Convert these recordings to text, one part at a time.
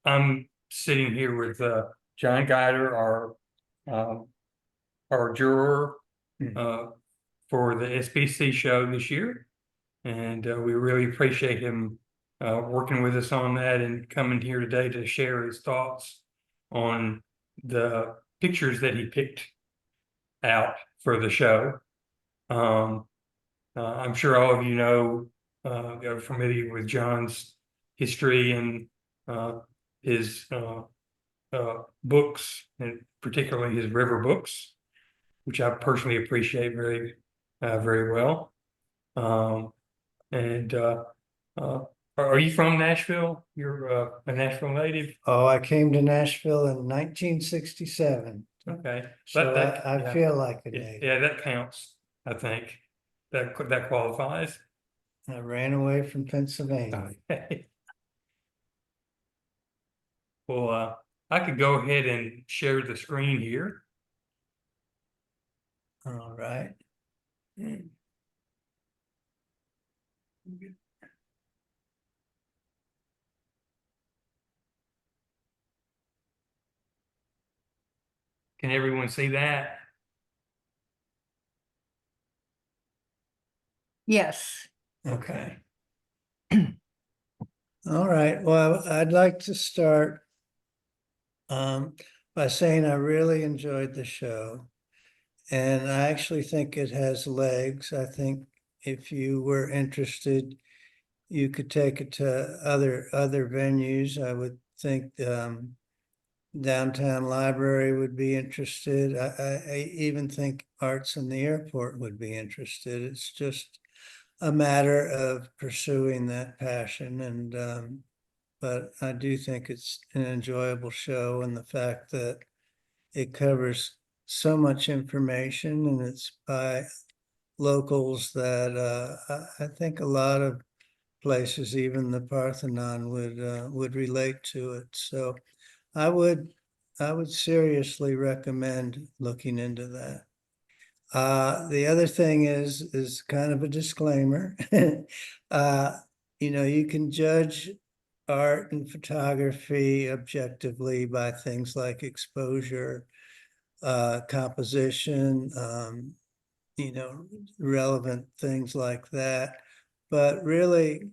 I'm sitting here with John Guider, our juror for the SBC show this year, and we really appreciate him working with us on that and coming here today to share his thoughts on the pictures that he picked out for the show. I'm sure all of you know, are familiar with John's history and his books, and particularly his river books, which I personally appreciate very well. And are you from Nashville? You're a Nashville native? Oh, I came to Nashville in 1967. Okay. So I yeah, feel like a native. yeah, that counts. I think that qualifies. I ran away from Pennsylvania. Okay. Well, I could go ahead and share the screen here. All right. Can everyone see that? Yes. Okay. All right. Well, I'd like to start by saying I really enjoyed the show. And I actually think it has legs. I think if you were interested, you could take it to other venues. I would think Downtown Library would be interested. I even think Arts in the Airport would be interested. It's just a matter of pursuing that passion. And but I do think it's an enjoyable show, and the fact that it covers so much information and it's by locals that I think a lot of places, even the Parthenon, would relate to it. So I would seriously recommend looking into that. The other thing is kind of a disclaimer. You can judge art and photography objectively by things like exposure, composition, relevant things like that. But really,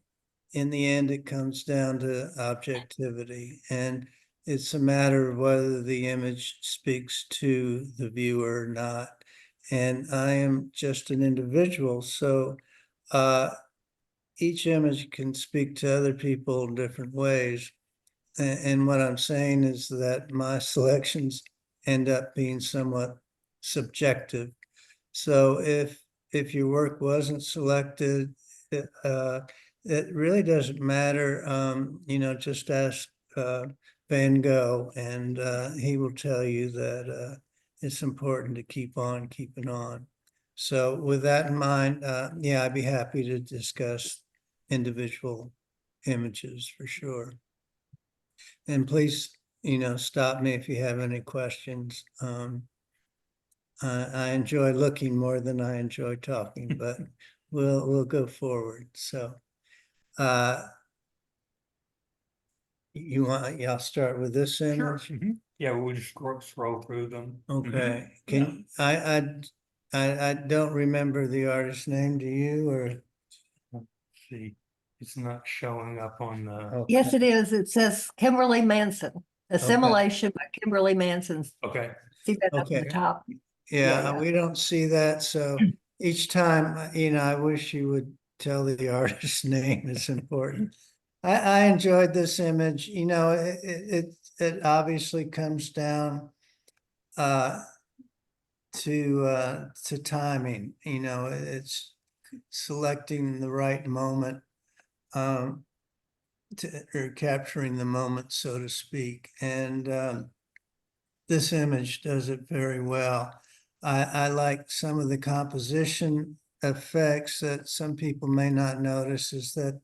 in the end, it comes down to objectivity, and it's a matter of whether the image speaks to the viewer or not. And I am just an individual, so each image can speak to other people in different ways. And what I'm saying is that my selections end up being somewhat subjective. So if your work wasn't selected, it really doesn't matter. Just ask Van Gogh, and he will tell you that it's important to keep on keeping on. So with that in mind, yeah, I'd be happy to discuss individual images for sure. And please, stop me if you have any questions. I enjoy looking more than I enjoy talking, but we'll go forward. So, y'all start with this image? Sure. Yeah, we'll just scroll through them. Okay. I don't remember the artist's name. Do you, or? Let's see, it's not showing up on the. Okay. Yes, it is. It says Kimberly Manson, Assimilation by Kimberly Manson. Okay. See that up at Okay. the top? Yeah, we don't see that. So each time, I wish you would tell the artist's name. It's important. I enjoyed this image. It obviously comes down to timing. It's selecting the right moment, or capturing the moment, so to speak. And this image does it very well. I like some of the composition effects that some people may not notice, is that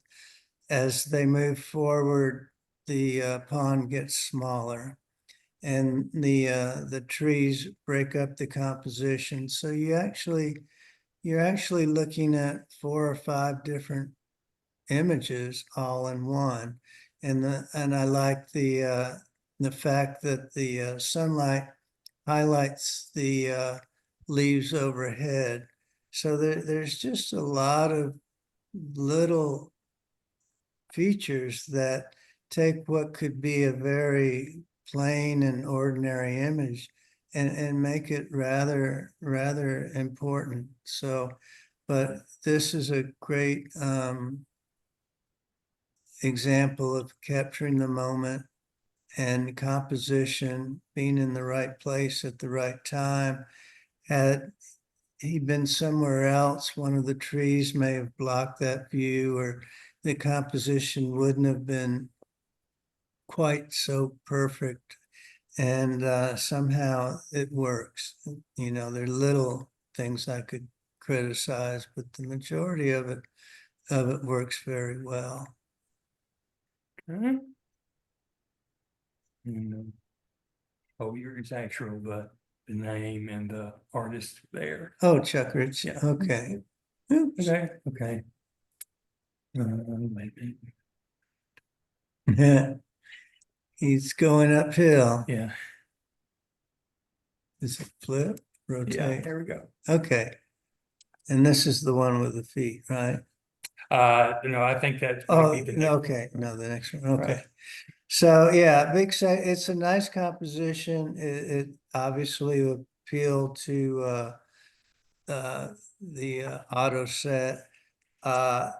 as they move forward, the pond gets smaller, and the trees break up the composition. So you're actually looking at 4 or 5 different images all in one. And I like the fact that the sunlight highlights the leaves overhead. So there's just a lot of little features that take what could be a very plain and ordinary image and make it rather important. So, but this is a great example of capturing the moment and composition, being in the right place at the right time. Had he been somewhere else, one of the trees may have blocked that view, or the composition wouldn't have been quite so perfect. And somehow it works. You know, there are little things I could criticize, but the majority of it works very well. Okay. And, oh, yours actual, the name and the artist there. Oh, Chuck Ritchie. Yeah. Okay. Oops. Okay. Maybe. Yeah. He's going uphill. Yeah, Is it flip? yeah, Rotate? there we go. Okay. And this is the one with the feet, right? No, I think that Oh, might be the next. okay. No, the next one. Okay. Right. So yeah, it's a nice composition. It obviously appealed to the auto set. The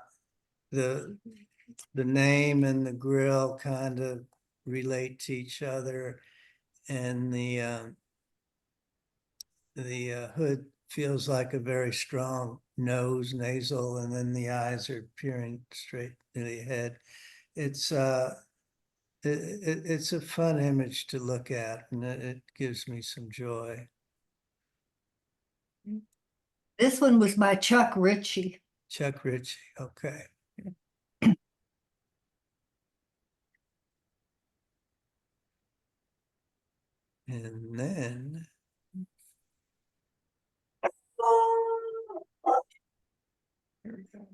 name and the grill kind of relate to each other, and the hood feels like a very strong nose, nasal, and then the eyes are peering straight to the head. It's it's a fun image to look at, and it gives me some joy. This one was by Chuck Ritchie. Chuck Ritchie, okay. And then There we go.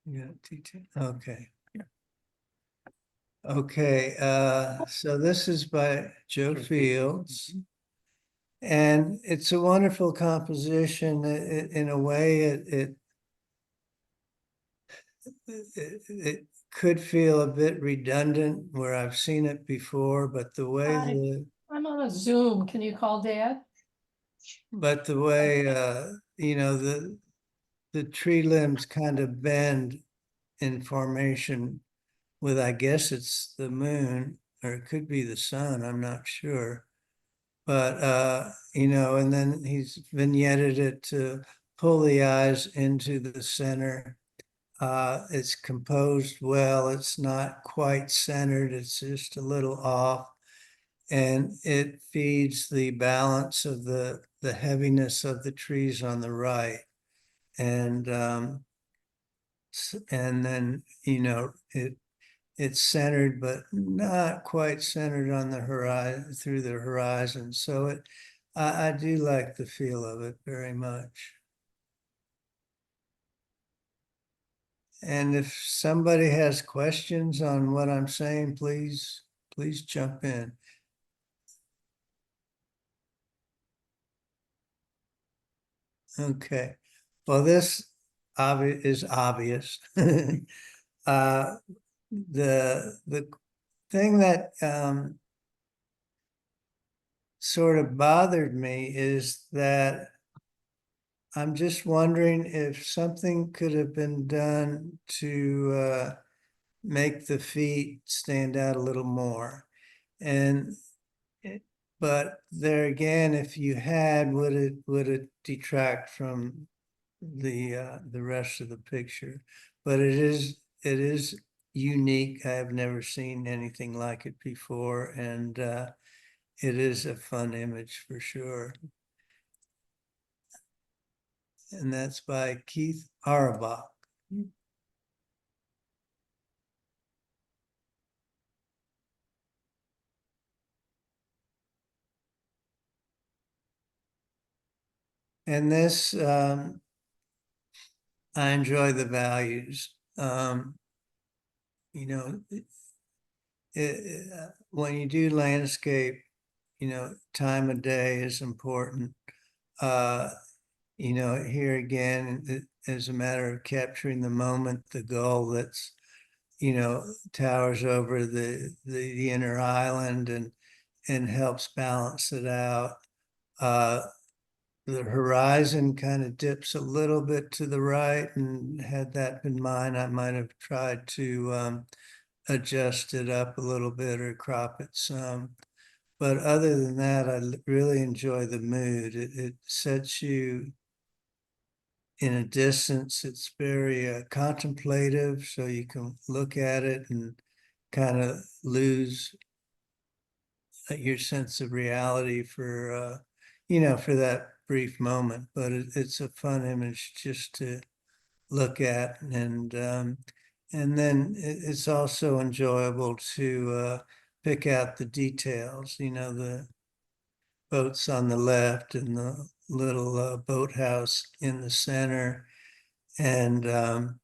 you got detail. Okay. Yeah. Okay, so this is by Joe Joe Fields. Mhm. And it's a wonderful composition. In a way, it could feel a bit redundant where I've seen it before, but the way Hi. I'm on a Zoom. Can you call Dad? you know, the tree limbs kind of bend in formation with, I guess it's the moon, or it could be the sun, I'm not sure. But you know, and then he's vignetted it to pull the eyes into the center. It's composed well, it's not quite centered, it's just a little off. And it feeds the balance of the heaviness of the trees on the right. And then, you know, it's centered, but not quite centered on the horizon, through the horizon. So I do like the feel of it very much. And if somebody has questions on what I'm saying, please jump in. Okay, well, this is obvious. The thing that sort of bothered me is that I'm just wondering if something could have been done to make the feet stand out a little more. And but there again, if you had, would it detract from the rest of the picture? But it is unique. I have never seen anything like it before, and it is a fun image for sure. And that's by Keith Auerbach. And this, I enjoy the values. you know, when you do landscape, time of day is important. Here again, as a matter of capturing the moment, the gull that's, towers over the inner island and helps balance it out. The horizon kind of dips a little bit to the right, and had that been mine, I might have tried to adjust it up a little bit or crop it some. But other than that, I really enjoy the mood. It sets you in a distance. It's very contemplative, so you can look at it and kind of lose your sense of reality for for that brief moment. But it's a fun image just to look at, and then it's also enjoyable to pick out the details. The boats on the left and the little boathouse in the center, and of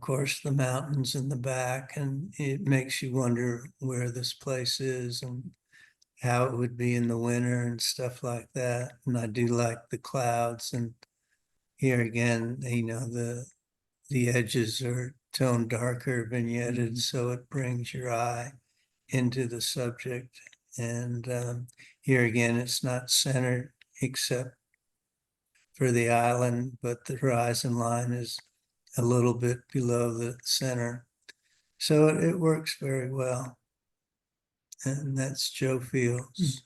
course the mountains in the back, and it makes you wonder where this place is and how it would be in the winter and stuff like that. And I do like the clouds, and here again, the edges are toned darker, vignetted, so it brings your eye into the subject. And here again, it's not centered except for the island, but the horizon line is a little bit below the center. So it works very well. And that's Joe Fields.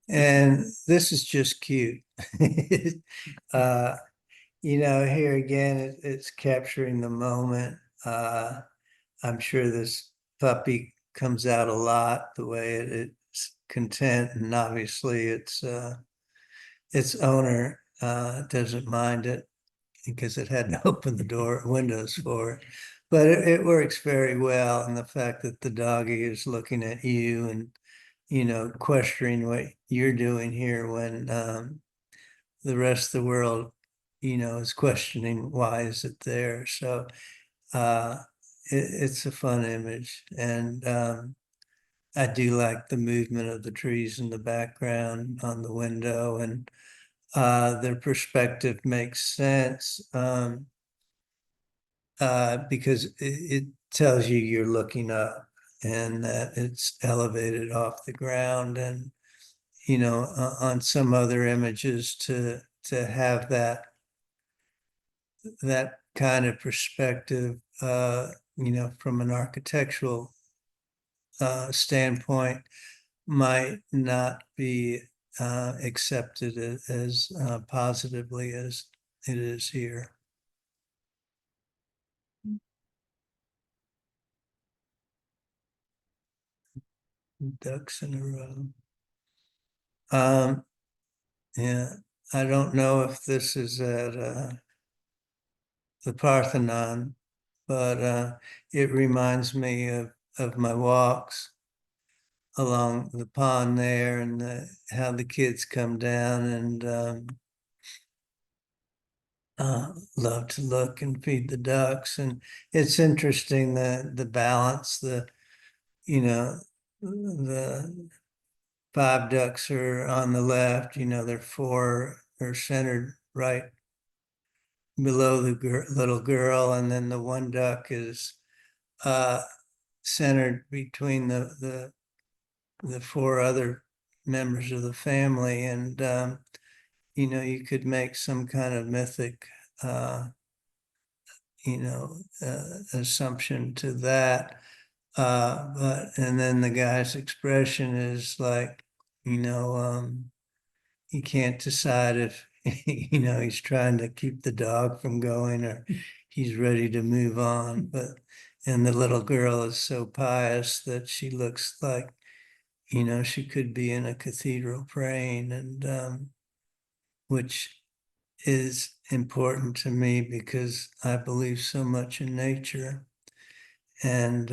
And this is just cute. Here again, it's capturing the moment. I'm sure this puppy comes out a lot, the way it's content, and obviously its owner doesn't mind it because it had to open the windows for it. But it works very well, and the fact that the doggy is looking at you and questioning what you're doing here when the rest of the world is questioning why is it there. So it's a fun image, and I do like the movement of the trees in the background on the window, and their perspective makes sense because it tells you you're looking up and that it's elevated off the ground. And on some other images to have that kind of perspective, from an architectural standpoint, might not be accepted as positively as it is here. Ducks in a row. Yeah, I don't know if this is at the Parthenon, but it reminds me of my walks along the pond there, and how the kids come down and love to look and feed the ducks. And it's interesting the balance, the 5 ducks are on the left, there 4 are centered right below the little girl, and then the 1 duck is centered between the 4 other members of the family. And you could make some kind of mythic assumption to that. And then the guy's expression is like, he can't decide if he's trying to keep the dog from going or he's ready to move on. And the little girl is so pious that she looks like she could be in a cathedral praying, and which is important to me because I believe so much in nature. And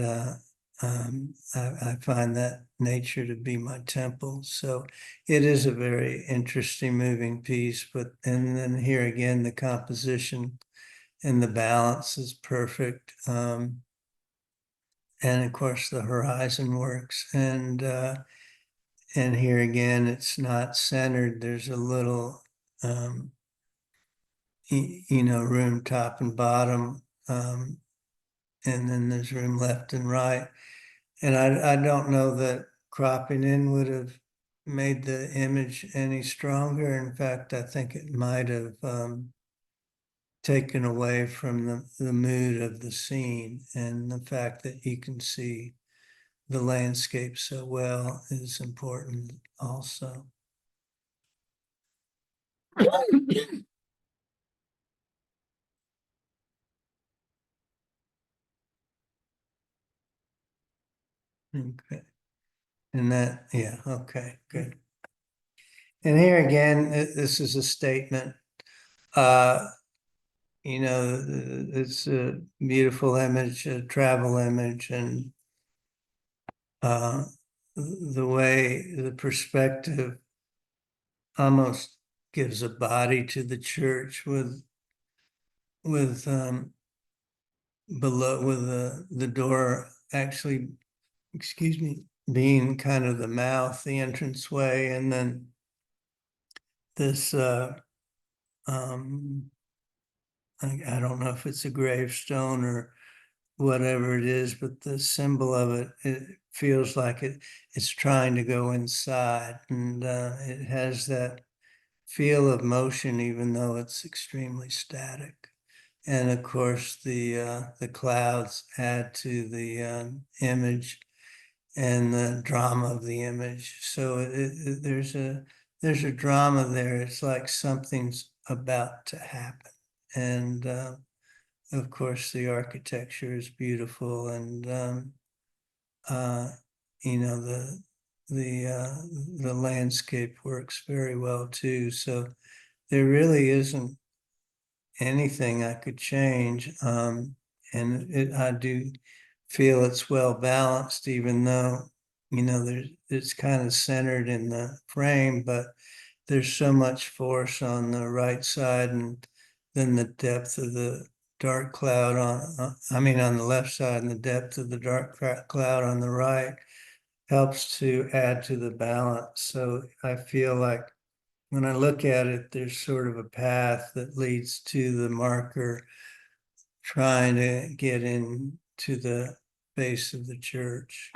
I find that nature to be my temple. So it is a very interesting moving piece, and then here again, the composition and the balance is perfect. And of course the horizon works, and here again, it's not centered. There's a little, room top and bottom, and then there's room left and right. And I don't know that cropping in would have made the image any stronger. In fact, I think it might have taken away from the mood of the scene, and the fact that you can see the landscape so well is important also. Okay. And that, yeah, okay, good. And here again, this is a statement. It's a beautiful image, a travel image, and the way the perspective almost gives a body to the church with below, with the door actually, excuse me, being kind of the mouth, the entranceway, and then this I don't know if it's a gravestone or whatever it is, but the symbol of it feels like it's trying to go inside, and it has that feel of motion, even though it's extremely static. And of course, the clouds add to the image and the drama of the image. So there's a drama there. It's like something's about to happen, and of course, the architecture is beautiful, and the landscape works very well too. So there really isn't anything I could change, and I do feel it's well balanced, even though it's kind of centered in the frame, but there's so much force on the right side, and then the depth of the dark cloud on the left side, and the depth of the dark cloud on the right helps to add to the balance. So I feel like when I look at it, there's sort of a path that leads to the marker trying to get into the base of the church.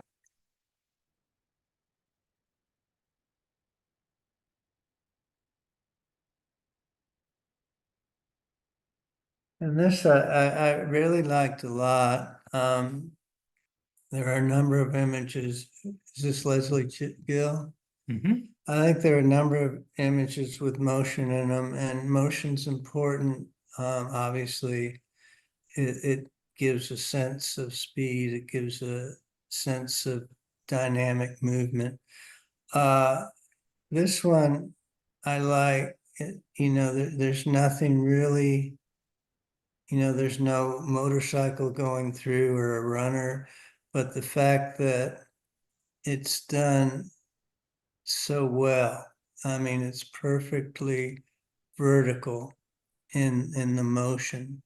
And this I really liked a lot. There are a number of images. Is this Leslie Gill? Mhm. I think there are a number of images with motion in them, and motion's important. Obviously, it gives a sense of speed. It gives a sense of dynamic movement. This one I like. There's nothing really. There's no motorcycle going through or a runner, but the fact that it's done so well. I mean, it's perfectly vertical in the motion.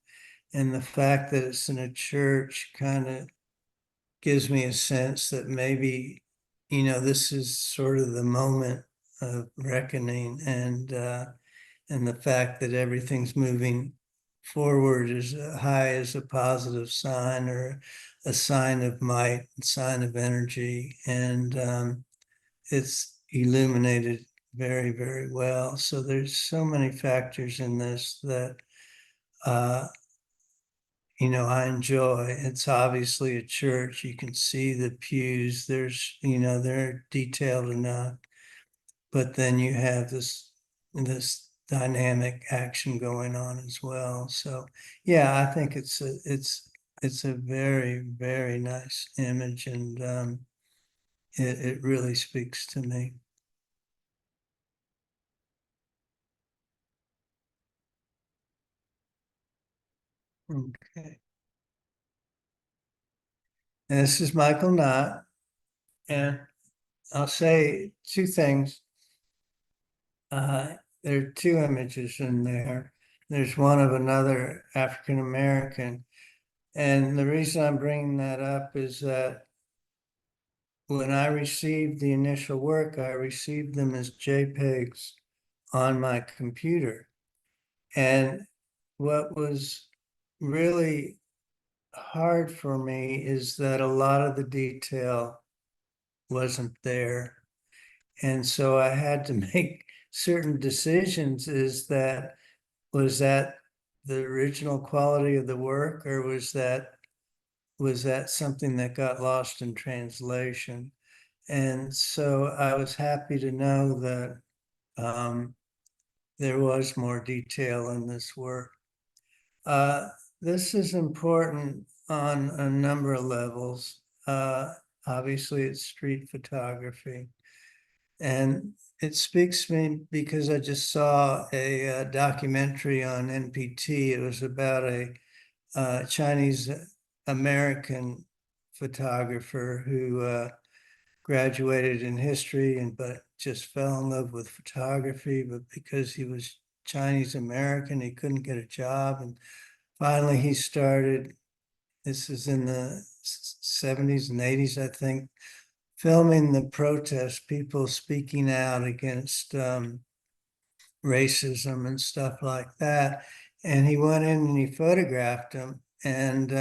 And the fact that it's in a church kind of gives me a sense that maybe, this is sort of the moment of reckoning, and the fact that everything's moving forward is high as a positive sign, or a sign of might, a sign of energy, and it's illuminated very, very well. So there's so many factors in this that I enjoy. It's obviously a church. You can see the pews. They're detailed enough, but then you have this dynamic action going on as well. So yeah, I think it's a very, very nice image, and it really speaks to me. Okay. And this is Michael Knott. And I'll say two things. There are two images in there. There's one of another African American. And the reason I'm bringing that up is that when I received the initial work, I received them as JPEGs on my computer. And what was really hard for me is that a lot of the detail wasn't there. And so I had to make certain decisions. Was that the original quality of the work, or was that something that got lost in translation? And so I was happy to know that there was more detail in this work. This is important on a number of levels. Obviously, it's street photography. And it speaks to me because I just saw a documentary on NPT. It was about a Chinese American photographer who graduated in history but just fell in love with photography. But because he was Chinese American, he couldn't get a job. And finally he started, this is in the 70s and 80s, I think, filming the protests, people speaking out against racism and stuff like that. And he went in and he photographed them. And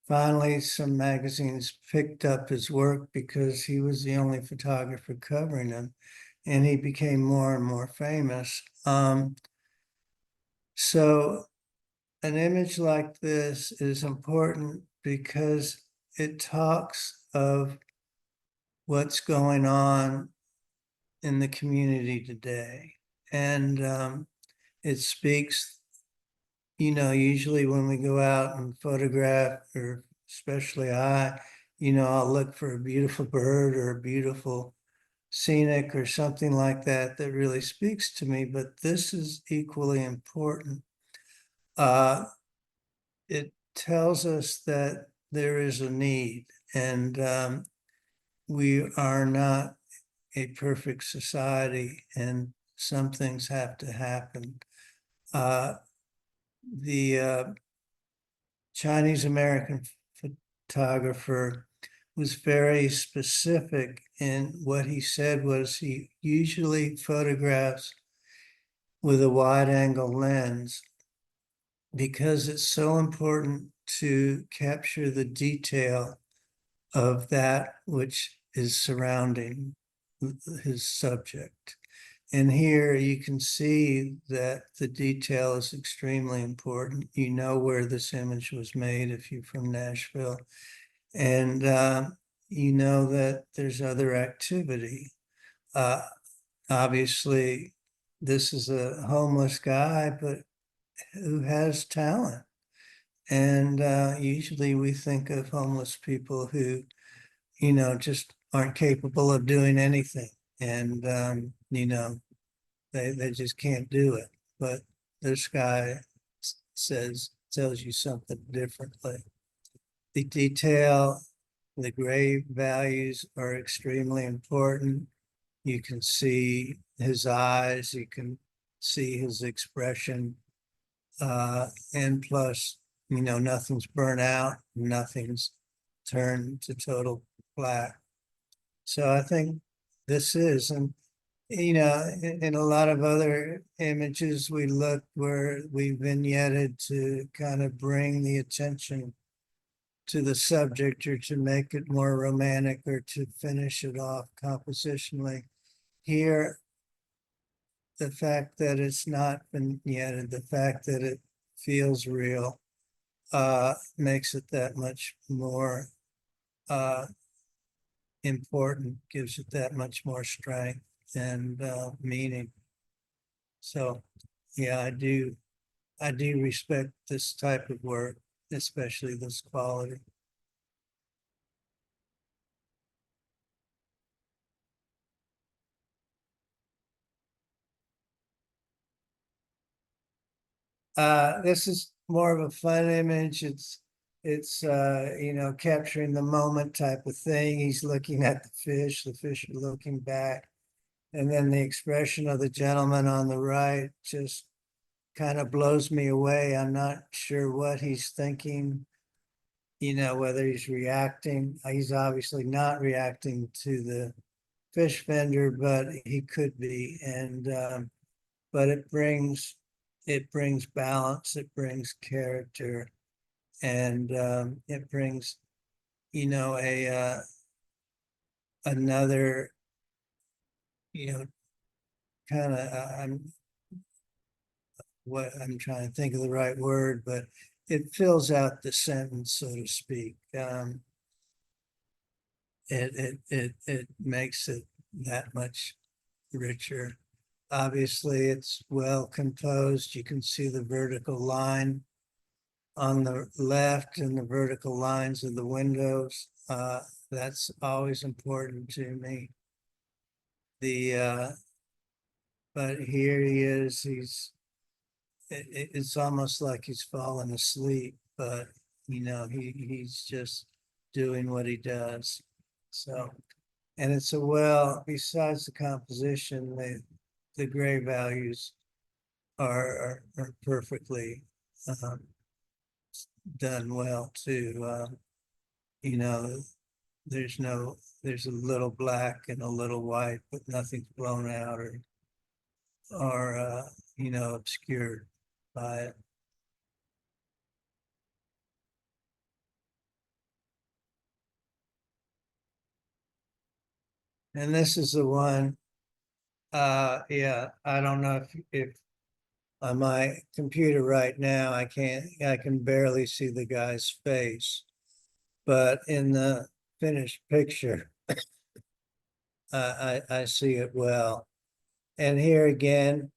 finally, some magazines picked up his work because he was the only photographer covering them. And he became more and more famous. So an image like this is important because it talks of what's going on in the community today. And it speaks, usually when we go out and photograph, or especially I'll look for a beautiful bird or a beautiful scenic or something like that that really speaks to me, but this is equally important. It tells us that there is a need, and we are not a perfect society, and some things have to happen. The Chinese American photographer was very specific in what he said. Was he usually photographs with a wide angle lens because it's so important to capture the detail of that which is surrounding his subject. And here you can see that the detail is extremely important. You know where this image was made if you're from Nashville. And you know that there's other activity. Obviously, this is a homeless guy, but who has talent. And usually we think of homeless people who, just aren't capable of doing anything. And, they just can't do it. But this guy tells you something differently. The detail, the grave values are extremely important. You can see his eyes, you can see his expression. And plus, nothing's burnt out, nothing's turned to total black. So I think this is, and in a lot of other images we look where we vignetted to kind of bring the attention to the subject or to make it more romantic or to finish it off compositionally. Here, the fact that it's not vignetted, the fact that it feels real, makes it that much more important, gives it that much more strength and meaning. So, yeah, I do respect this type of work, especially this quality. This is more of a fun image. it's, you know, capturing the moment type of thing. He's looking at the fish are looking back. And then the expression of the gentleman on the right just kind of blows me away. I'm not sure what he's thinking, you know, whether he's reacting. He's obviously not reacting to the fish vendor, but he could be. And but it brings balance, it brings character, and it brings, you know, a another, you know, kind of I'm trying to think of the right word, but it fills out the sentence, so to speak. It makes it that much richer. Obviously, it's well composed. You can see the vertical line on the left and the vertical lines of the windows. That's always important to me. But here he is, it's almost like he's fallen asleep, but you know, he's just doing what he does. So, and it's besides the composition, the gray values are perfectly done well too. You know, there's a little black and a little white, but nothing's blown out or you know, obscured by it. And this is the one, yeah, I don't know if on my computer right now, I can barely see the guy's face. But in the finished picture, I see it well. And here again,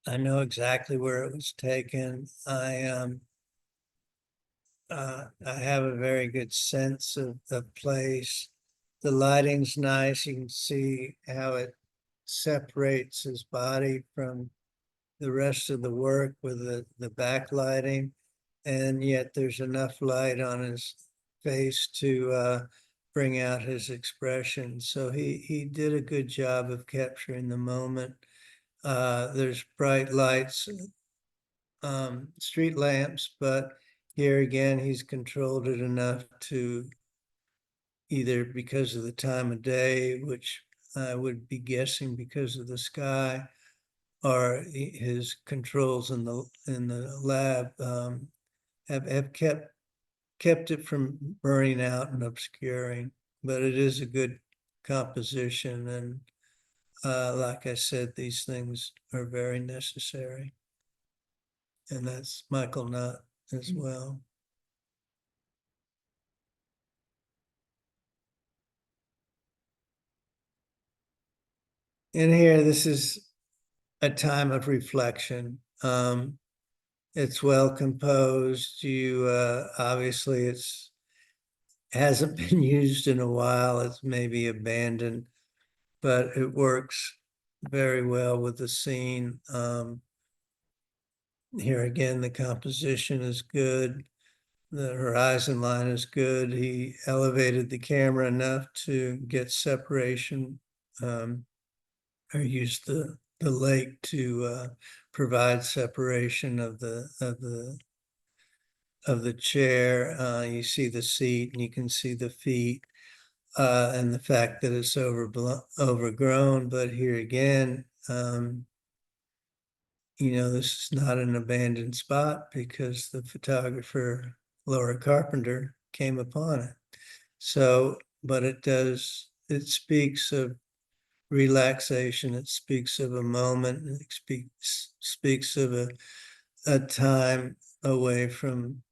I know exactly where it was taken. I have a very good sense of place. The lighting's nice. You can see how it separates his body from the rest of the work with the backlighting. And yet there's enough light on his face to bring out his expression. So he did a good job of capturing the moment. There's bright lights, street lamps, but here again, he's controlled it enough to either because of the time of day, which I would be guessing because of the sky, or his controls in the lab have kept it from burning out and obscuring. But it is a good composition, and like I said, these things are very necessary. And that's Michael Nutt as well. And here, this is a time of reflection. It's well composed. You obviously hasn't been used in a while. It's maybe abandoned, but it works very well with the scene. Here again, the composition is good. The horizon line is good. He elevated the camera enough to get separation, or used the lake to provide separation of the chair. You see the seat and you can see the feet, and the fact that it's overgrown. But here again, you know, this is not an abandoned spot because the photographer, Laura Carpenter, came upon it. So, but it speaks of relaxation. It speaks of a moment. It speaks of a time away from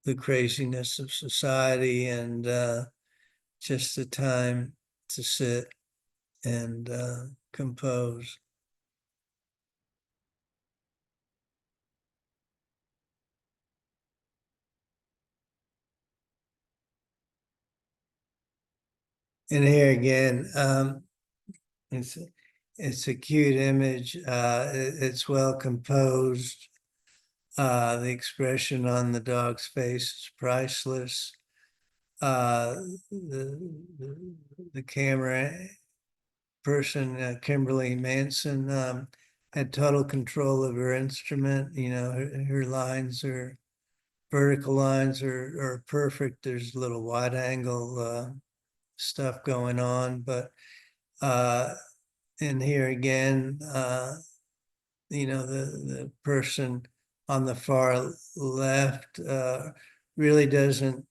the craziness of society, and just a time to sit and compose. And here again, it's a cute image. It's well composed. The expression on the dog's face is priceless. The camera person, Kimberly Manson, had total control of her instrument. You know, her lines are vertical lines are perfect. There's a little wide angle stuff going on, but and here again, you know, the person on the far left really doesn't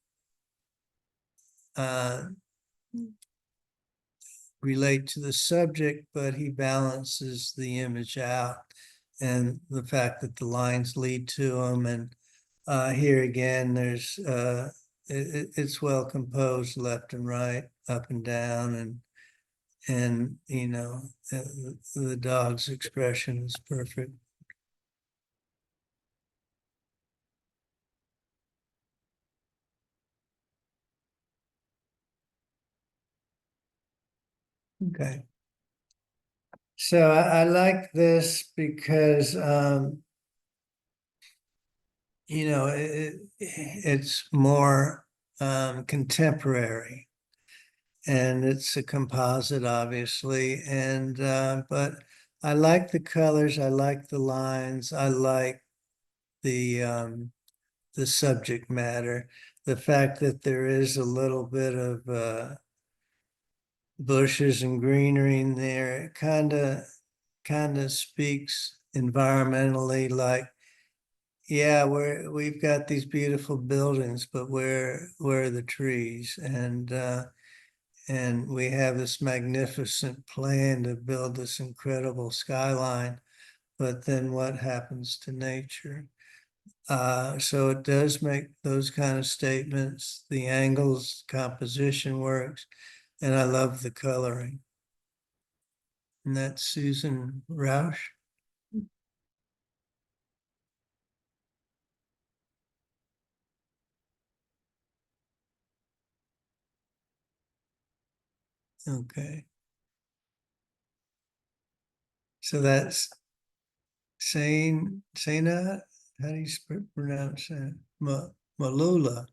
relate to the subject, but he balances the image out, and the fact that the lines lead to him. And here again, there's it's well composed, left and right, up and down, and you know, the dog's expression is perfect. Okay. So I like this because you know, it's more contemporary, and it's a composite, obviously, and but I like the colors, I like the lines, I like the subject matter, the fact that there is a little bit of bushes and greenery in there. It kind of speaks environmentally, like, yeah, we've got these beautiful buildings, but where are the trees? And we have this magnificent plan to build this incredible skyline, but then what happens to nature? So it does make those kind of statements. The angles, composition works, and I love the coloring. And that's Susan Rausch. Okay. So that's Saina, how do you pronounce that? Malula.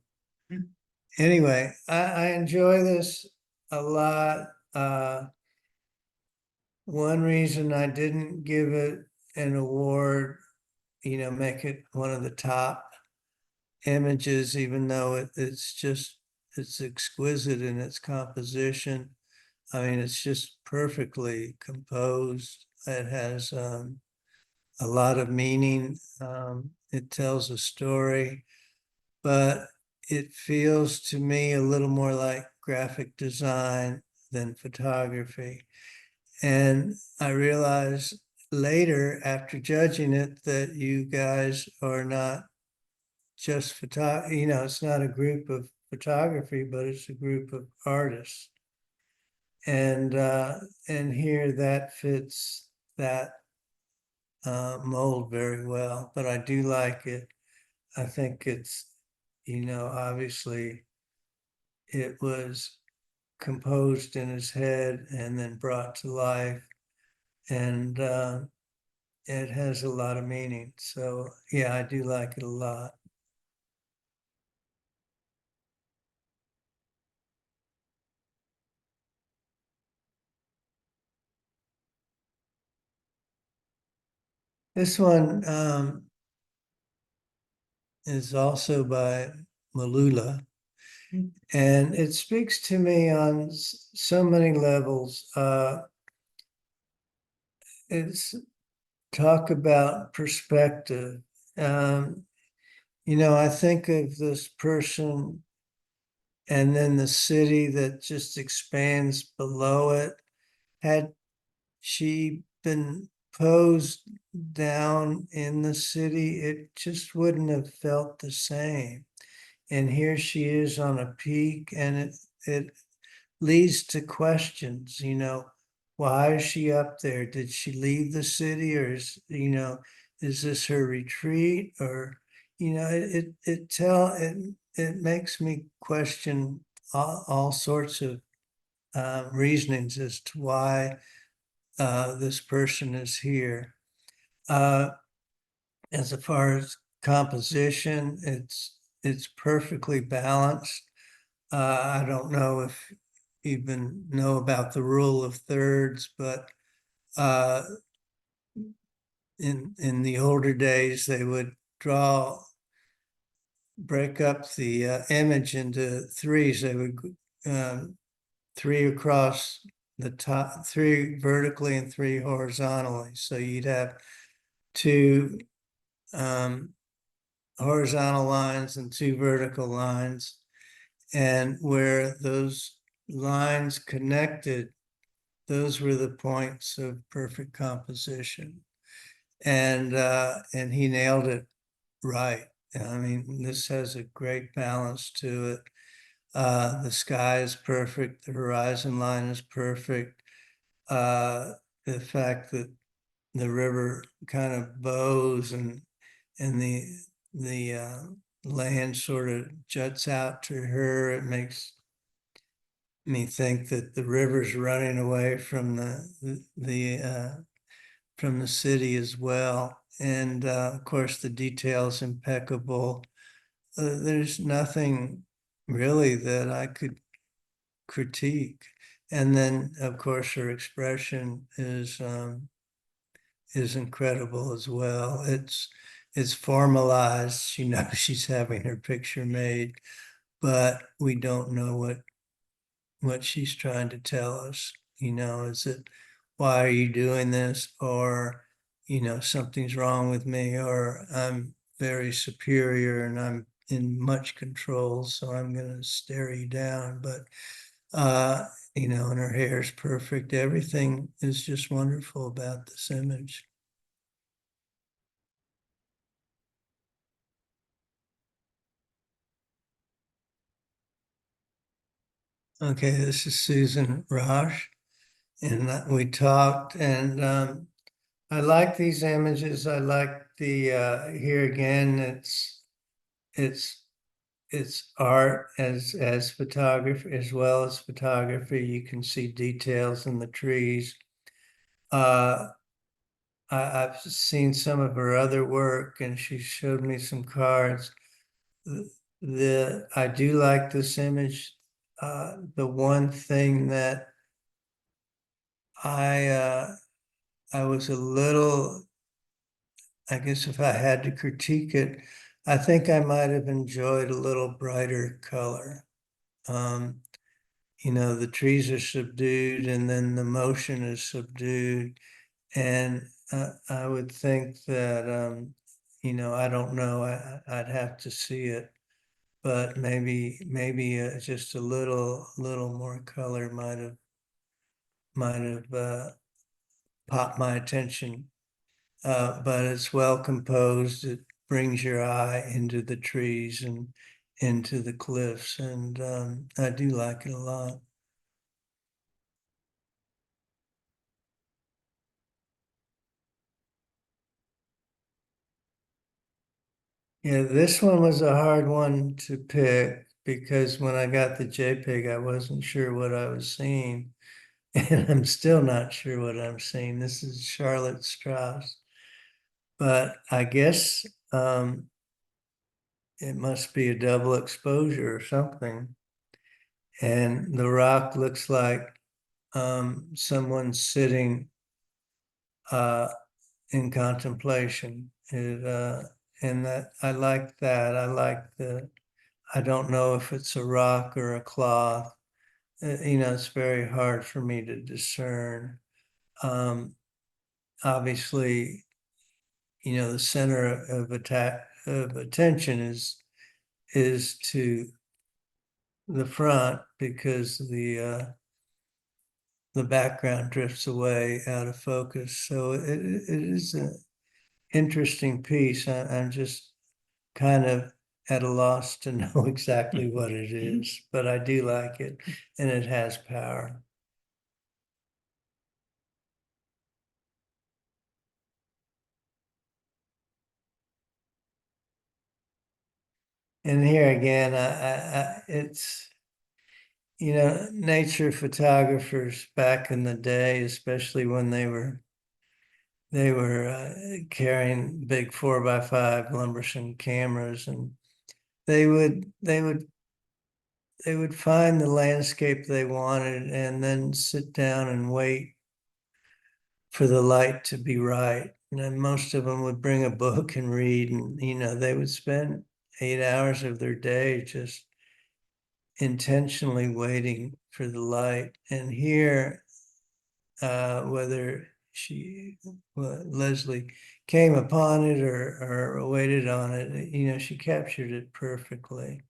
Anyway, I enjoy this a lot. One reason I didn't give it an award, you know, make it one of the top images, even though it's exquisite in its composition. I mean, it's just perfectly composed. It has a lot of meaning. It tells a story, but it feels to me a little more like graphic design than photography. And I realized later, after judging it, that you guys are not just you know, it's not a group of photography, but it's a group of artists. And here that fits that mold very well. But I do like it. I think it's, you know, obviously it was composed in his head and then brought to life, and it has a lot of meaning. So yeah, I do like it a lot. This one is also by Malula, and it speaks to me on so many levels. It's talk about perspective. You know, I think of this person and then the city that just expands below it. Had she been posed down in the city, it just wouldn't have felt the same. And here she is on a peak, and it leads to questions, you know, why is she up there? Did she leave the city, or is this her retreat? Or, you know, it makes me question all sorts of reasonings as to why this person is here. As far as composition. It's perfectly balanced. I don't know if you even know about the rule of thirds, but in the older days, they would break up the image into threes. They would three across the top, three vertically and three horizontally. So you'd have two horizontal lines and two vertical lines. And where those lines connected, those were the points of perfect composition. And he nailed it right. I mean, this has a great balance to it. The sky is perfect. The horizon line is perfect. The fact that the river kind of bows and the land sort of juts out to her, it makes me think that the river's running away from from the city as well. And of course, the detail's impeccable. There's nothing really that I could critique. And then, of course, her expression is incredible as well. It's formalized. She knows she's having her picture made, but we don't know what she's trying to tell us. Is it, why are you doing this? Or, something's wrong with me, or I'm very superior and I'm in much control, so I'm going to stare you down. But, and her hair is perfect. Everything is just wonderful about this image. Okay, this is Susan Raj, and we talked, and I like these images. I like the here again. It's art as photography as well as photography. You can see details in the trees. I've seen some of her other work, and she showed me some cards. I do like this image. The one thing that I was a little, I guess if I had to critique it, I think I might have enjoyed a little brighter color. The trees are subdued and then the motion is subdued. And I would think that, I don't know, I'd have to see it, but maybe just a little more color might have popped my attention. But it's well composed. It brings your eye into the trees and into the cliffs, and I do like it a lot. Yeah, this one was a hard one to pick because when I got the JPEG, I wasn't sure what I was seeing. And I'm still not sure what I'm seeing. This is Charlotte Strauss. But I guess it must be a double exposure or something. And the rock looks like someone sitting in contemplation. And that I like that. I like I don't know if it's a rock or a cloth. It's very hard for me to discern. Obviously, the center of attention is to the front because the background drifts away out of focus. So it is an interesting piece. I'm just kind of at a loss to know exactly what it is, but I do like it, and it has power. And here again, it's, nature photographers back in the day, especially when they were they were carrying big 4x5 lumbersome cameras, and they would find the landscape they wanted and then sit down and wait for the light to be right. And then most of them would bring a book and read, and they would spend 8 hours of their day just intentionally waiting for the light. And here, whether Leslie came upon it or waited on it, she captured it perfectly.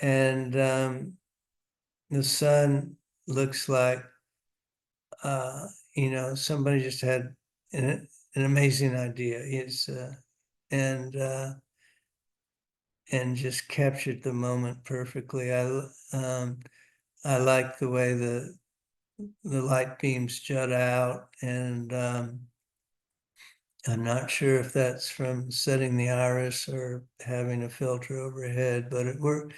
And the sun looks like, somebody just had an amazing idea. And just captured the moment perfectly. I like the way the light beams jut out, and I'm not sure if that's from setting the iris or having a filter overhead, but it worked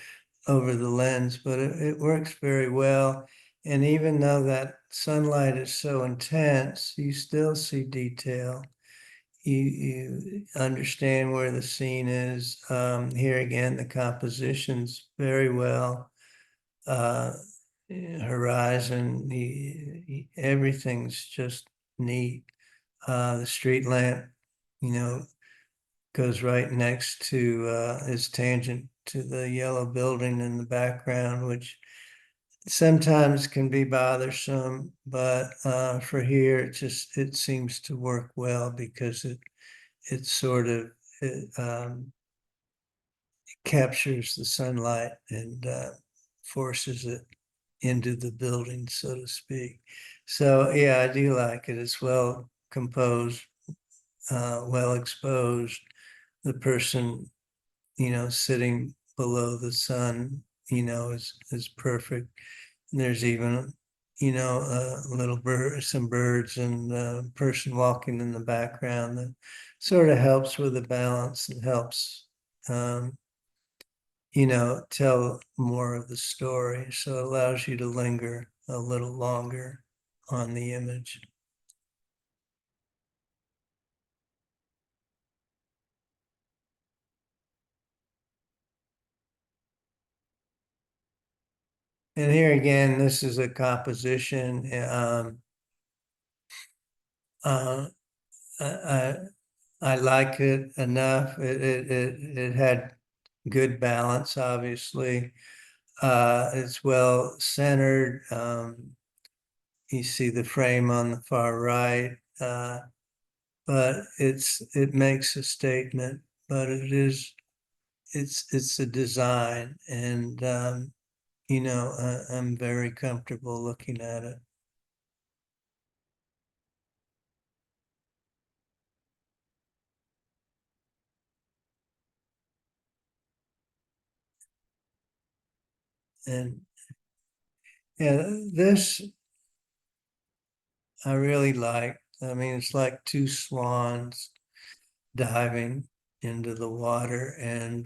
over the lens, but it works very well. And even though that sunlight is so intense, you still see detail. You understand where the scene is. Here again, the composition's very well. Horizon, everything's just neat. The street lamp, goes right next to, is tangent to the yellow building in the background, which sometimes can be bothersome, but for here, it seems to work well because it sort of captures the sunlight and forces it into the building, so to speak. So yeah, I do like it. It's well composed, well exposed. The person, sitting below the sun, is perfect. And there's even, little some birds and a person walking in the background that sort of helps with the balance and helps, tell more of the story. So it allows you to linger a little longer on the image. And here again, this is a composition. I like it enough. It had good balance, obviously. It's well centered. You see the frame on the far right, but it makes a statement. But it's a design, and I'm very comfortable looking at it. And yeah, this I really like. I mean, it's like two swans diving into the water, and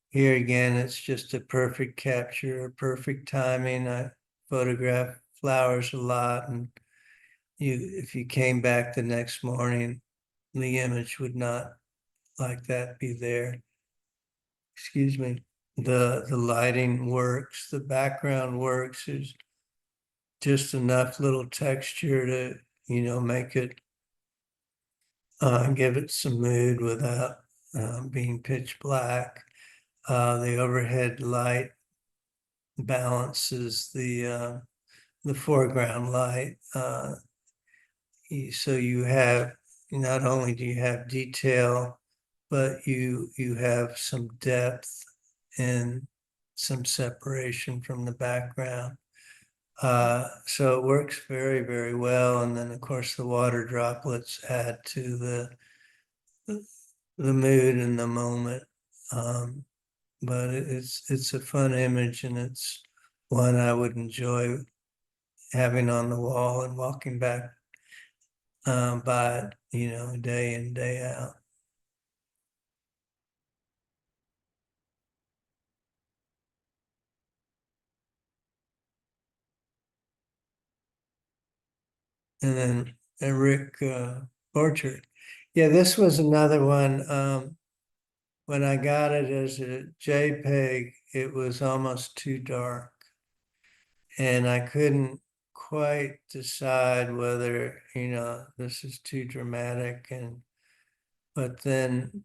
here again, it's just a perfect capture, perfect timing. I photograph flowers a lot, and if you came back the next morning, the image would not like that be there. Excuse me. The lighting works, the background works. There's just enough little texture to, make it give it some mood without being pitch black. The overhead light balances the foreground light. So you have, not only do you have detail, but you have some depth and some separation from the background. So it works very, very well. And then of course the water droplets add to the mood and the moment. But it's a fun image, and it's one I would enjoy having on the wall and walking back by it, day in, day out. And then Rick portrait. Yeah, this was another one. When I got it as a JPEG, it was almost too dark. And I couldn't quite decide whether, this is too dramatic. But then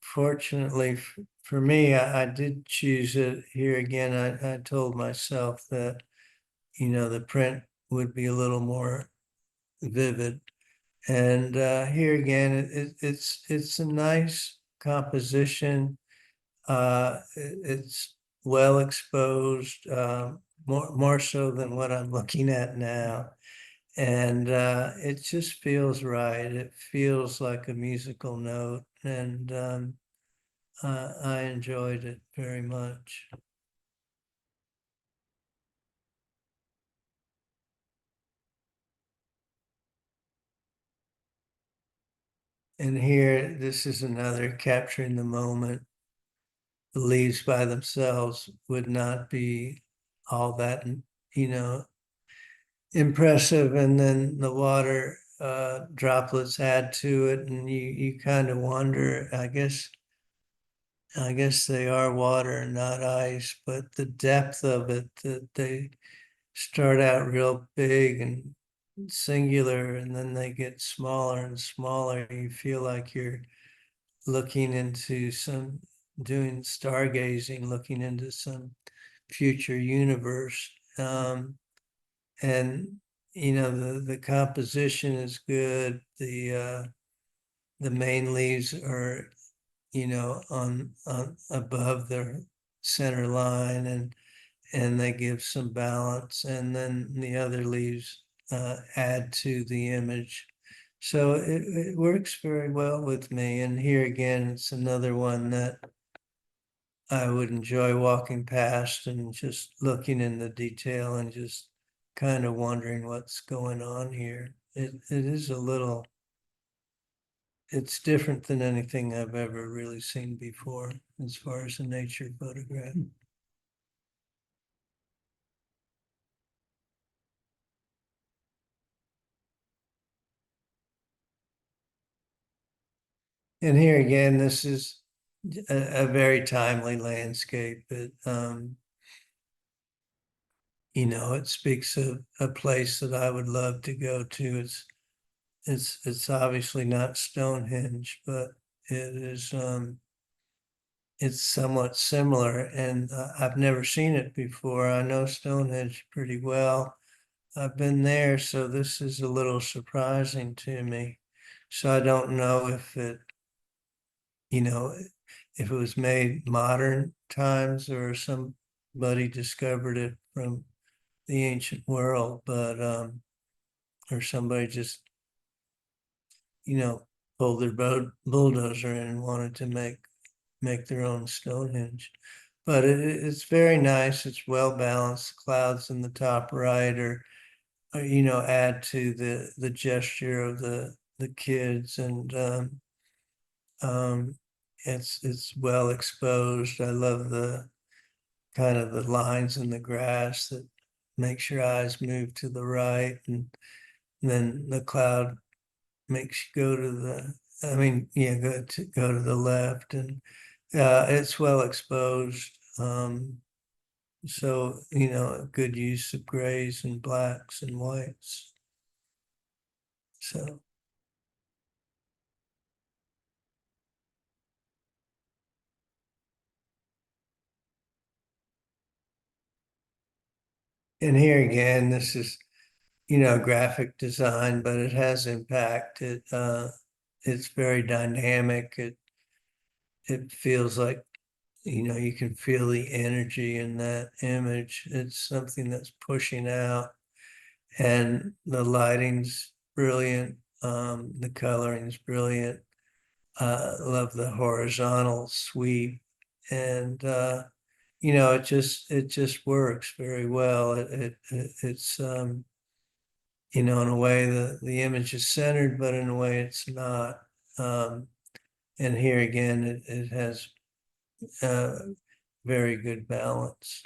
fortunately for me, I did choose it here again. I told myself that, the print would be a little more vivid. And here again, it's a nice composition. It's well exposed, more so than what I'm looking at now. And it just feels right. It feels like a musical note, and I enjoyed it very much. And here, this is another capturing the moment. The leaves by themselves would not be all that, impressive, and then the water droplets add to it, and you kind of wonder, I guess they are water and not ice, but the depth of it, that they start out real big and singular, and then they get smaller and smaller. You feel like you're looking into doing stargazing, looking into some future universe. And the composition is good. The main leaves are, on above the center line, and they give some balance, and then the other leaves add to the image. So it works very well with me. And here again, it's another one that I would enjoy walking past and just looking in the detail and just kind of wondering what's going on here. It is it's different than anything I've ever really seen before as far as a nature photograph. And here again, this is a very timely landscape. It speaks of a place that I would love to go to. It's obviously not Stonehenge, but it is it's somewhat similar, and I've never seen it before. I know Stonehenge pretty well. I've been there, so this is a little surprising to me. So I don't know if it was made modern times or somebody discovered it from the ancient world, but or somebody just pulled their bulldozer in and wanted to make their own Stonehenge. But it's very nice. It's well balanced. Clouds in the top right are add to the gesture of the kids, and it's well exposed. I love the kind of the lines in the grass that makes your eyes move to the right, and then the cloud makes you go to go to the left, and it's well exposed. So, a good use of grays and blacks and whites. So, and here again, this is, graphic design, but it has impact. It's very dynamic. It feels like, you can feel the energy in that image. It's something that's pushing out, and the lighting's brilliant. The coloring's brilliant. Love the horizontal sweep, and it just works very well. It's in a way the image is centered, but in a way it's not. And here again, it has very good balance.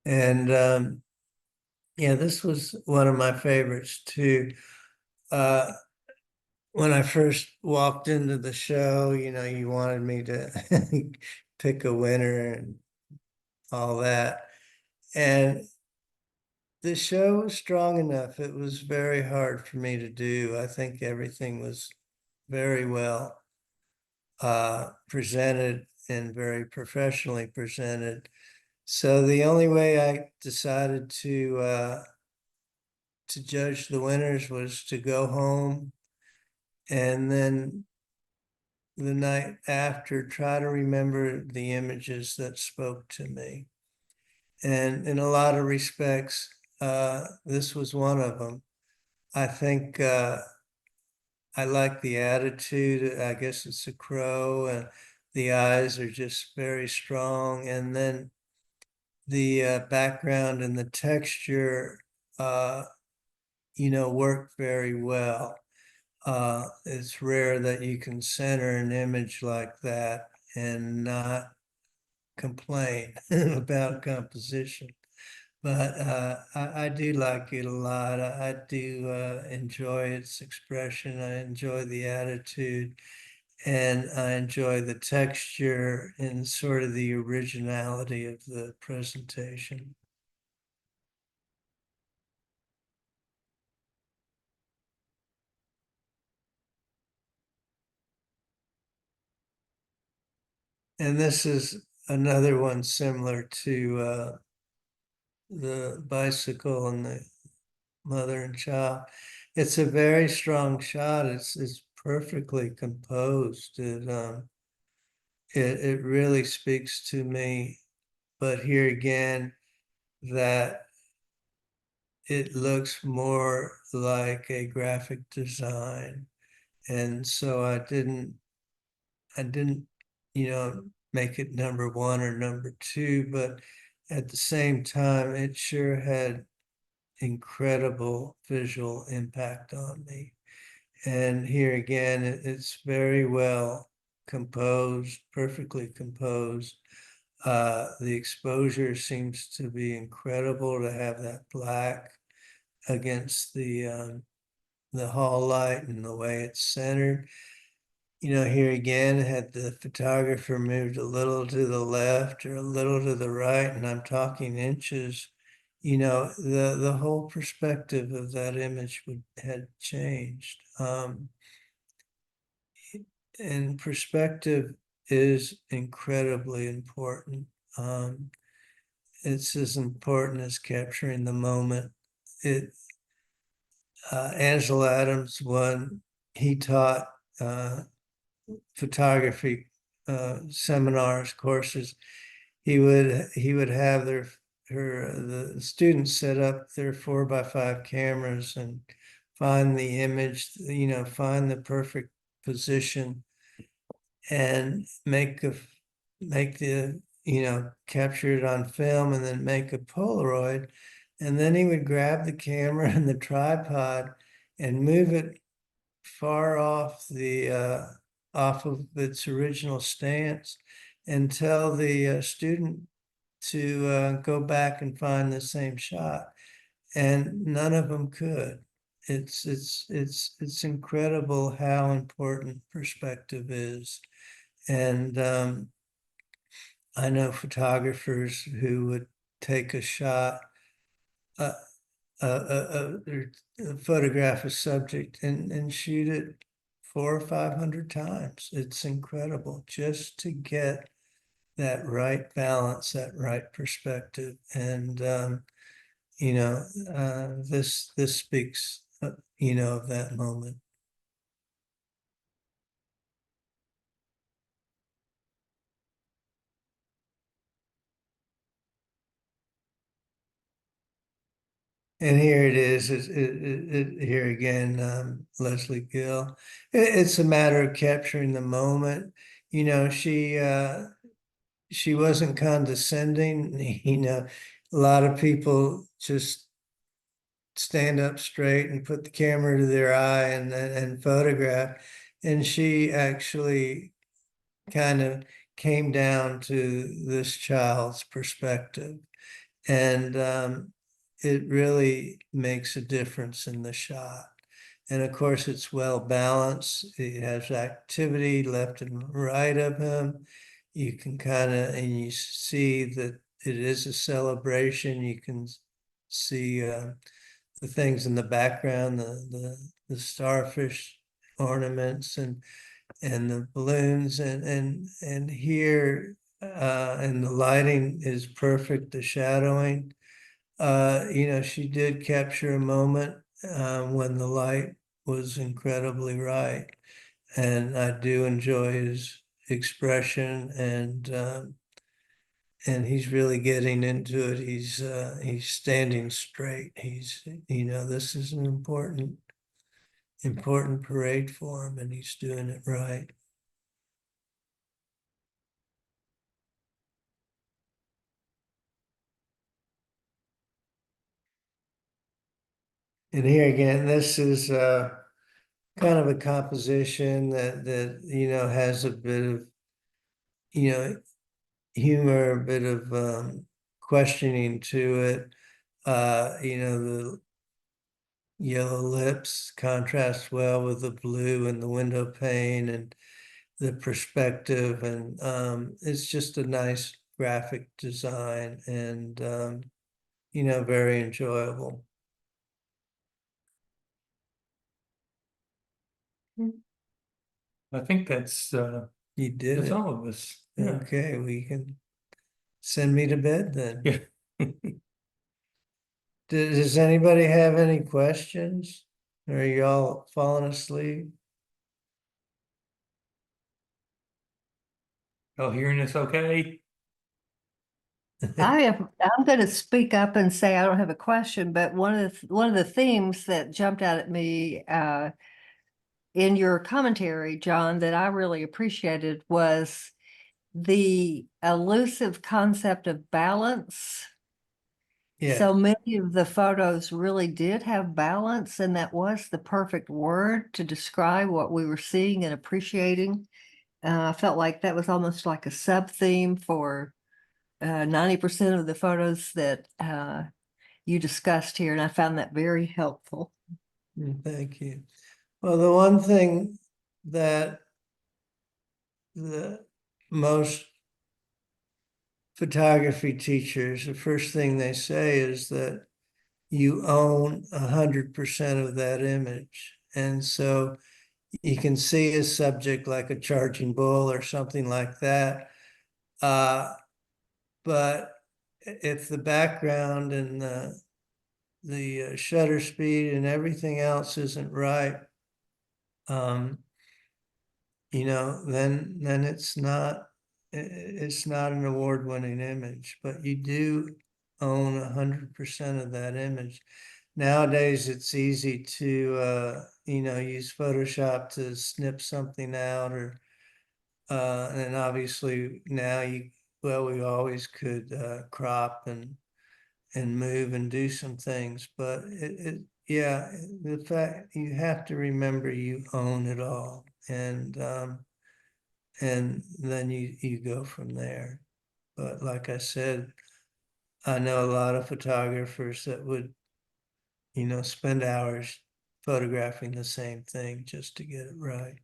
And yeah, this was one of my favorites too. When I first walked into the show, you wanted me to pick a winner and all that. And the show was strong enough. It was very hard for me to do. I think everything was very well presented and very professionally presented. So the only way I decided to judge the winners was to go home and then the night after try to remember the images that spoke to me. And in a lot of respects, this was one of them. I think I like the attitude. I guess it's a crow, and the eyes are just very strong. And then the background and the texture, work very well. It's rare that you can center an image like that and not complain about composition. But I do like it a lot. I do enjoy its expression. I enjoy the attitude, and I enjoy the texture and sort of the originality of the presentation. And this is another one similar to the bicycle and the mother and child. It's a very strong shot. It's perfectly composed. It really speaks to me. But here again, that it looks more like a graphic design. And so I didn't, make it number one or number two, but at the same time, it sure had incredible visual impact on me. And here again, it's very well composed, perfectly composed. The exposure seems to be incredible to have that black against the hall light and the way it's centered. Here again, had the photographer moved a little to the left or a little to the right, and I'm talking inches, the whole perspective of that image had changed. And perspective is incredibly important. It's as important as capturing the moment. Angela Adams, when he taught photography seminars, courses, he would have the students set up their 4x5 cameras and find the image, find the perfect position and capture it on film and then make a Polaroid. And then he would grab the camera and the tripod and move it far off of its original stance and tell the student to go back and find the same shot. And none of them could. It's incredible how important perspective is. And I know photographers who would take a shot, photograph a subject and shoot it 400 or 500 times. It's incredible just to get that right balance, that right perspective. And, this speaks, of that moment. And here it is, here again, Leslie Gill. It's a matter of capturing the moment. She wasn't condescending. A lot of people just stand up straight and put the camera to their eye and photograph. And she actually kind of came down to this child's perspective And it really makes a difference in the shot. And of course, it's well balanced. It has activity left and right of him. You can kind of, and you see that it is a celebration. You can see the things in the background, the starfish ornaments and the balloons and here and the lighting is perfect, the shadowing. You know, she did capture a moment when the light was incredibly right. And I do enjoy his expression and he's really getting into it. He's standing straight. He's, you know, this is an important parade for him and he's doing it right. And here again, this is kind of a composition that you know has a bit of, you know, humor, a bit of questioning to it. You know, the yellow lips contrast well with the blue and the window pane and the perspective, and it's just a nice graphic design and you know, very enjoyable. I think that's You did it. all of us. Yeah. Okay, we can send me to bed then. Yeah. Does anybody have any questions? Are y'all falling asleep? Oh, hearing us okay? I'm going to speak up and say I don't have a question, but one of the themes that jumped out at me in your commentary, John, that I really appreciated was the elusive concept of balance. Yeah, So many of the photos really did have balance, and that was the perfect word to describe what we were seeing and appreciating. I felt like that was almost like a sub-theme for 90% of the photos that you discussed here, and I found that very helpful. thank you. Well, the one thing that the most photography teachers, the first thing they say is that you own 100% of that image. And so you can see a subject like a charging bull or something like that. But if the background and the shutter speed and everything else isn't right, you know, then it's not an award-winning image, but you do own 100% of that image. Nowadays, it's easy to you know, use Photoshop to snip something out or and obviously now we always could crop and move and do some things, but yeah, the fact you have to remember you own it all, and then you go from there. But like I said, I know a lot of photographers that would, you know, spend hours photographing the same thing just to get it right.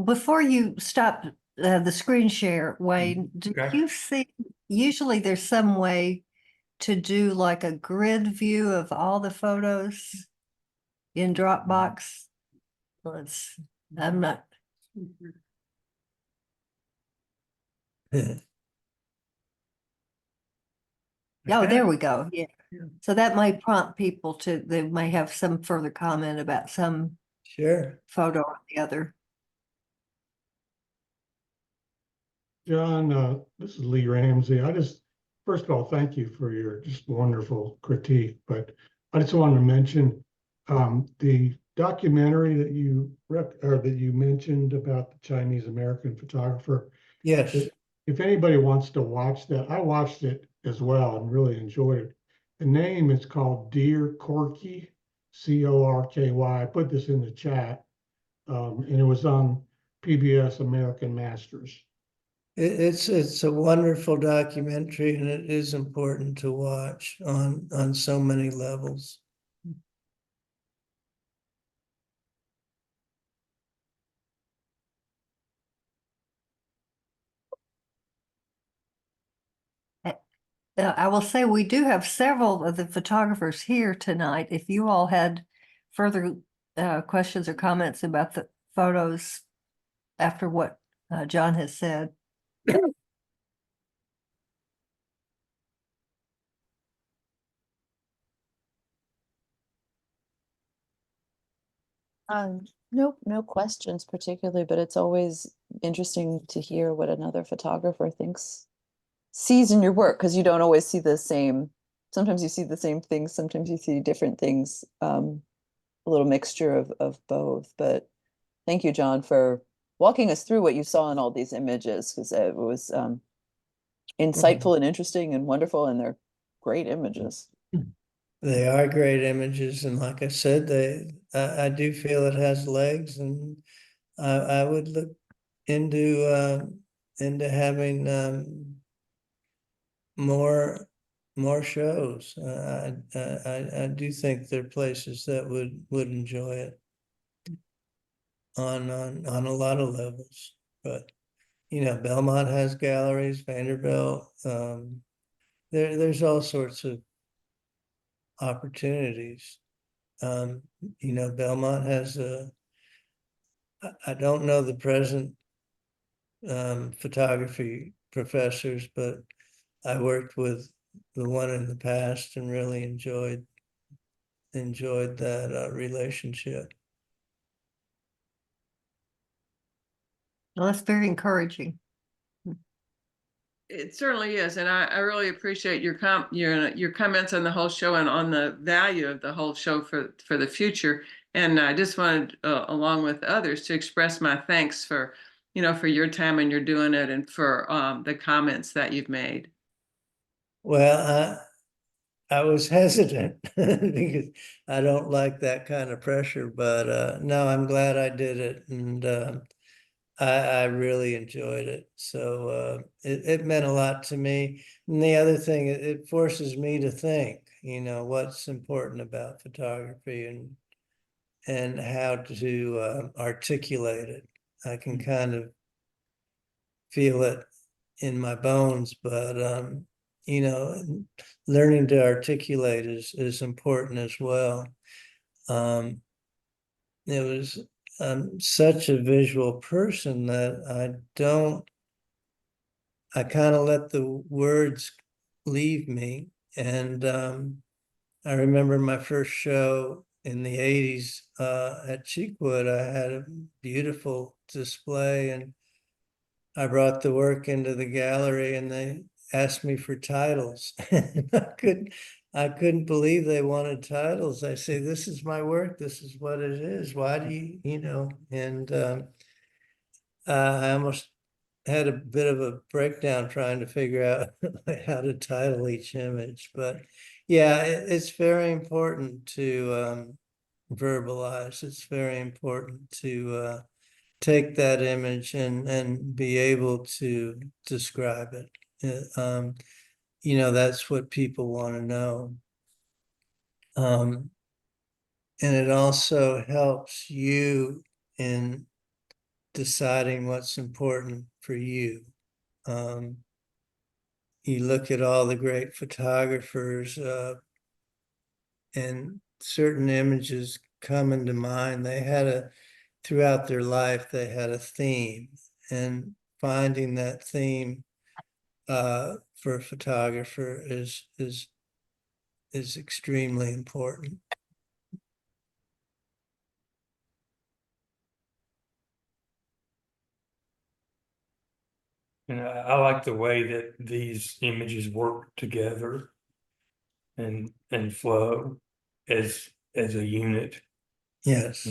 Before you stop the screen share, Wayne, do Okay. you see, usually there's some way to do like a grid view of all the photos in Dropbox? I'm not, oh, there we go. Yeah. Yeah. So that might prompt people to, they may have some further comment about some Sure. photo or the other. John, this is Lee Ramsey. First of all, thank you for your just wonderful critique, but I just wanted to mention the documentary that you mentioned about the Chinese American photographer. Yes. If anybody wants to watch that, I watched it as well and really enjoyed it. The name is called Dear Corky, Corky. I put this in the chat, and it was on PBS American Masters. It's a wonderful documentary, and it is important to watch on so many levels. I will say we do have several of the photographers here tonight. If you all had further questions or comments about the photos after what John has said. Nope, no questions particularly, but it's always interesting to hear what another photographer sees in your work, because you don't always see the same. Sometimes you see the same things, sometimes you see different things, a little mixture of both. But thank you, John, for walking us through what you saw in all these images, because it was insightful and interesting and wonderful, and they're great images. They are great images, and like I said, I do feel it has legs, and I would look into having more shows. I do think there are places that would enjoy it on a lot of levels. But you know, Belmont has galleries, Vanderbilt. There's all sorts of opportunities. You know, Belmont has I don't know the present photography professors, but I worked with the one in the past and really enjoyed that relationship. Well, that's very encouraging. It certainly is, and I really appreciate your comments on the whole show and on the value of the whole show for the future. And I just wanted, along with others, to express my thanks for your time and you're doing it, and for the comments that you've made. Well, I was hesitant because I don't like that kind of pressure, but no, I'm glad I did it, and I really enjoyed it. So it meant a lot to me. And the other thing, it forces me to think, you know, what's important about photography and how to articulate it. I can kind of feel it in my bones, but you know, learning to articulate is important as well. It was I'm such a visual person that I kind of let the words leave me. And I remember my first show in the 80s at Cheekwood. I had a beautiful display, and I brought the work into the gallery, and they asked me for titles. I couldn't believe they wanted titles. I say, this is my work. This is what it is. Why do you know? And I almost had a bit of a breakdown trying to figure out how to title each image. But yeah, it's very important to verbalize. It's very important to take that image and be able to describe it. You know, that's what people want to know. And it also helps you in deciding what's important for you. You look at all the great photographers, and certain images come into mind. Throughout their life, they had a theme, and finding that theme for a photographer is extremely important. And I like the way that these images work together and flow as a unit. Yes.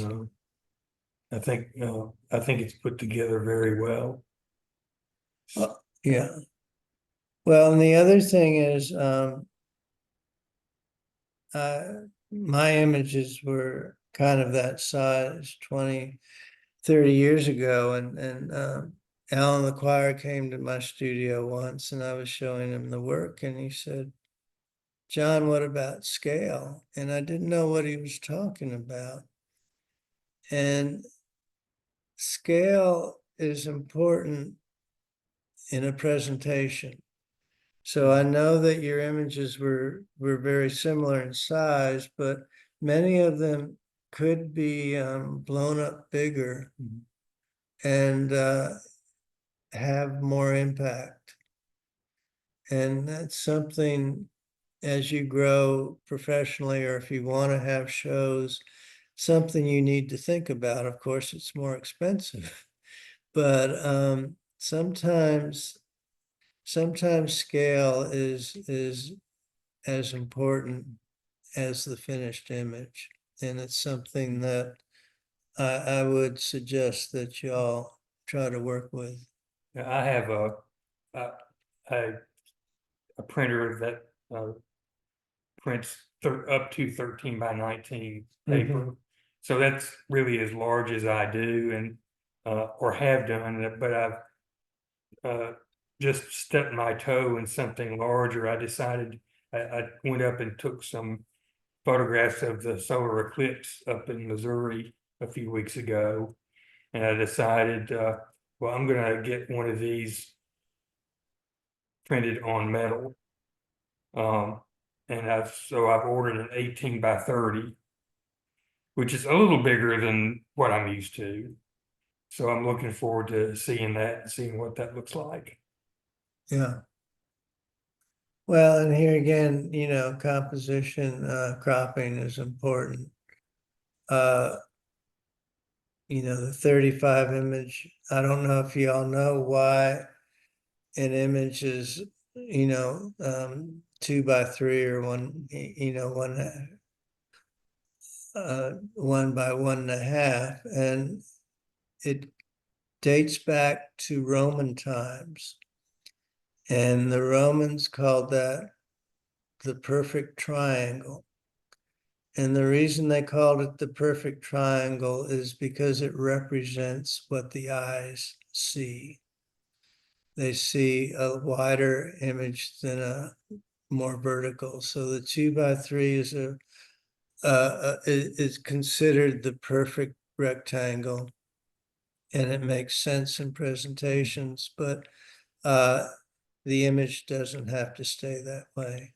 I think it's put together very well. Yeah. Well, and the other thing is, my images were kind of that size, 20 30 years ago, and Alan the choir came to my studio once, and I was showing him the work, and he said, "John, what about scale?" And I didn't know what he was talking about. And scale is important in a presentation. So I know that your images were very similar in size, but many of them could be blown up bigger and have more impact. And that's something, as you grow professionally, or if you want to have shows, something you need to think about. Of course, it's more expensive, but sometimes scale is as important as the finished image. And it's something that I would suggest that y'all try to work with. Yeah, I have a, a, a printer that prints up to 13 by 19 paper. So that's really as large as I do, and or have done, but I've just stubbed my toe in something larger. I decided I went up and took some photographs of the solar eclipse up in Missouri a few weeks ago, and I decided, well, I'm gonna get one of these printed on metal. And I've ordered an 18 by 30, which is a little bigger than what I'm used to. So I'm looking forward to seeing that and seeing what that looks like. Yeah. Well, and here again, composition, cropping is important. The 35 image, I don't know if you all know why an image is, 2 by 3 or 1 by 1.5, and it dates back to Roman times. And the Romans called that the perfect triangle. And the reason they called it the perfect triangle is because it represents what the eyes see. They see a wider image than a more vertical. So the 2 by 3 is considered the perfect rectangle, and it makes sense in presentations, but the image doesn't have to stay that way.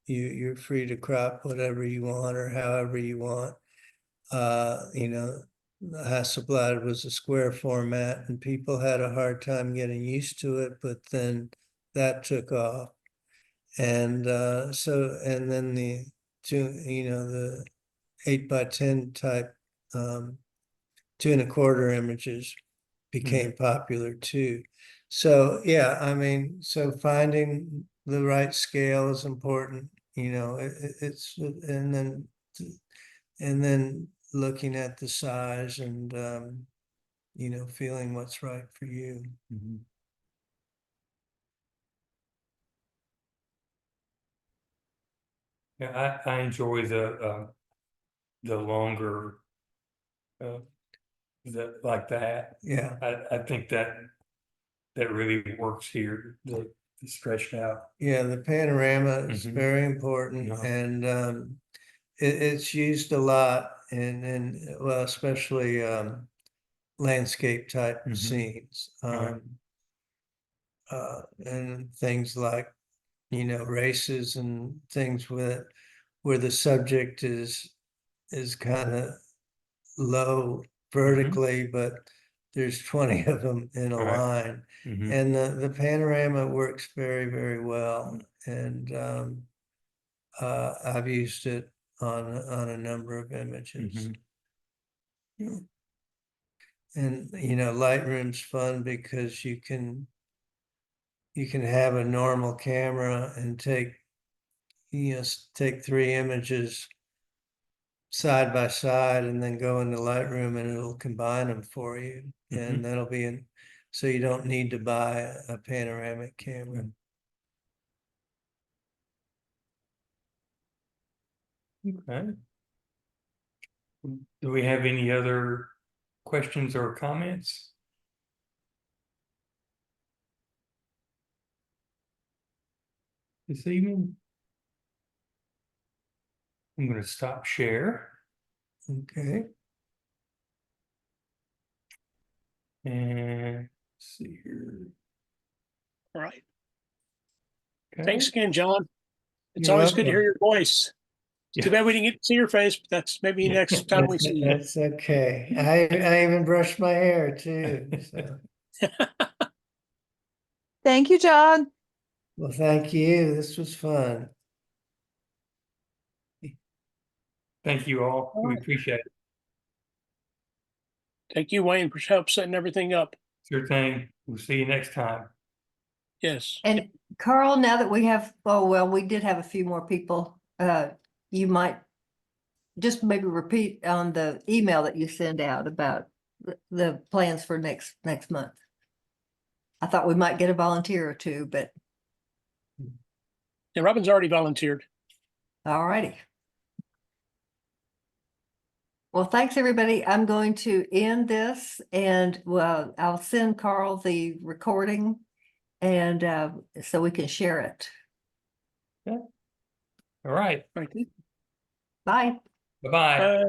You're free to crop whatever you want or however you want. Hasselblad was a square format, and people had a hard time getting used to it, but then that took off. And and then the 8 by 10 type 2 1/4 images became popular too. So yeah, I mean, so finding the right scale is important, it's, and then looking at the size and feeling what's right for you. Yeah, I enjoy the longer like that. Yeah, I think that really works here, the stretched out. yeah, the panorama is Mhm. very important, Yeah. and it's used a lot well, especially landscape type Mhm. scenes. Right. And things like, races and things where the subject is kind of low vertically, but there's 20 of them in a Right. line. Mhm. And the panorama works very, very well. And I've used it on a number of images. Mhm. And Lightroom's fun because you can have a normal camera and take 3 images side by side and then go into Lightroom and it'll combine them for you. And that'll be so you don't need to buy a panoramic camera. Okay. Do we have any other questions or comments? This evening? I'm going to stop share. Okay. And let's see here. All right. Okay. Thanks again, John. It's You're always good to hear welcome. your voice. It's too bad we didn't get to see your face, but that's maybe next time we see you. That's okay. I even brushed my hair too, so. Thank you, John. Well, thank you. This was fun. Thank you all. All We right. appreciate it. Thank you, Wayne, for help setting everything up. Sure thing. We'll see you next time. Yes. And Carl, now that we have, oh, well, we did have a few more people, you might just maybe repeat on the email that you send out about the plans for next month. I thought we might get a volunteer or two, but And Robin's already volunteered. all righty. Well, thanks, everybody. I'm going to end this and well, I'll send Carl the recording and so we can share it. All right. Thank you. Bye. Bye-bye. Bye.